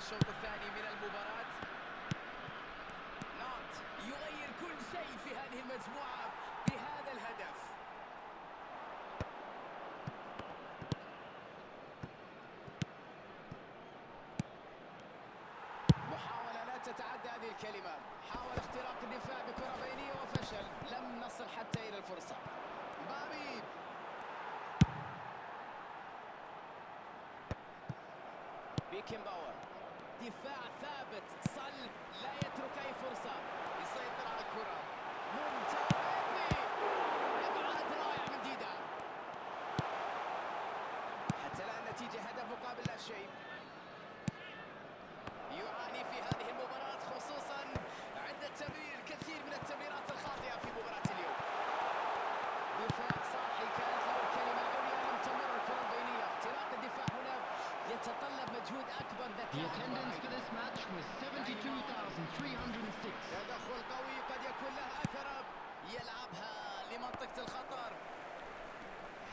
الشوط الثاني من المباراة. نوت يغير كل شيء في هذه المجموعة بهذا الهدف. محاولة لا تتعدى هذه الكلمة. حاول اختراق الدفاع بكرة بينية وفشل، لم نصل حتى إلى الفرصة. مبابي بيكنباور، دفاع ثابت صلب لا يترك أي فرصة، يسيطر على الكرة. ممتاز، إبعاد رائع من ديدا. حتى الآن نتيجة هدف مقابل لا شيء. يعاني في هذه المباراة خصوصا عند التمرير، الكثير من التمريرات الخاطئة في مباراة اليوم. دفاع صاحي كانت له الكلمة العليا، لم تمر الكرة البينية. اختراق الدفاع هنا يتطلب مجهود أكبر، ذكاء أكبر. تدخل قوي قد يكون له أثر، يلعبها لمنطقة الخطر.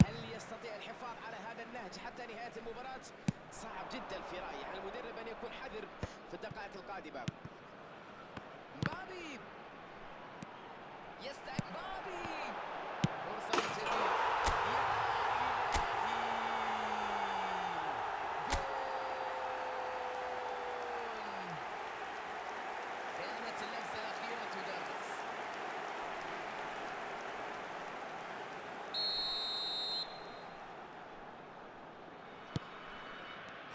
هل يستطيع الحفاظ على هذا النهج حتى نهاية المباراة؟ صعب جدا في رأيي، على المدرب أن يكون حذر في الدقائق القادمة. مبابي يستعد، مبابي فرصة من جديد. يا إلهي، كانت اللمسة الأخيرة تدرس.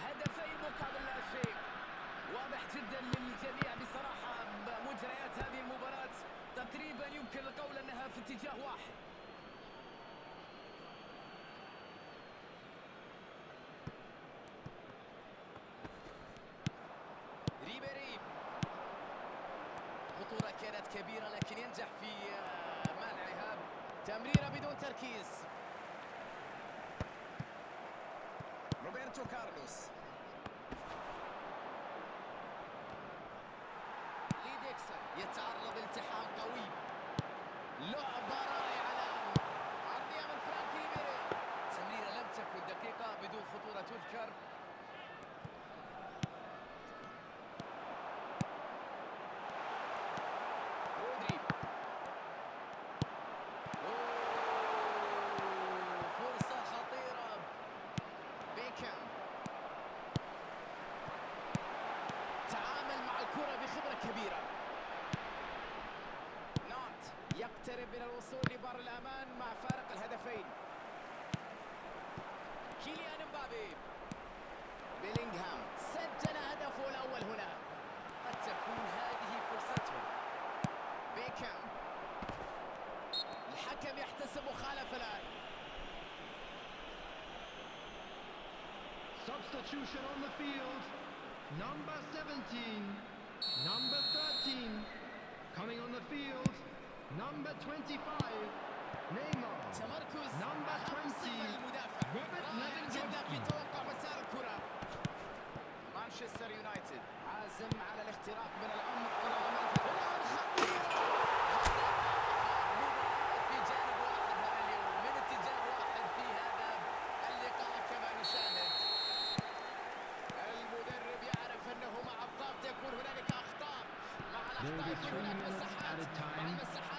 هدفين مقابل لا شيء، واضح جدا للجميع بصراحة. مجريات هذه المباراة تقريبا يمكن القول أنها في اتجاه واحد. ريبيري، خطورة كانت كبيرة لكن ينجح في منعها. تمريرة بدون تركيز. روبرتو كارلوس، ليديكسون يتعرض لالتحام قوي. لعبة رائعة الآن، عرضية من فرانك ريبيري. تمريرة لم تكن دقيقة بدون خطورة تذكر. رودري، فرصة خطيرة. بيكهام تعامل مع الكرة بخبرة كبيرة. نوت يقترب من الوصول لبر الأمان مع فارق الهدفين. كيليان مبابي، بيلينغهام سجل هدفه الأول هنا، قد تكون هذه فرصته. بيكهام، الحكم يحتسب مخالفة الآن. Substitution on the field. Number 17, number 13, coming on the field, number 25, Neymar. تمركز number أهم 20, صفة للمدافع، Robert رائع جدا في Lewandowski. توقع مسار الكرة. مانشستر يونايتد عازم على الاختراق من العمق رغم الآن خطيرة. مباراة في جانب واحد هذا اليوم، من اتجاه واحد في هذا اللقاء كما نشاهد. المدرب يعرف أنه مع الضغط يكون هنالك أخطاء، مع الأخطاء There will be يكون 3 هناك minutes مساحات، at a مع time. المساحات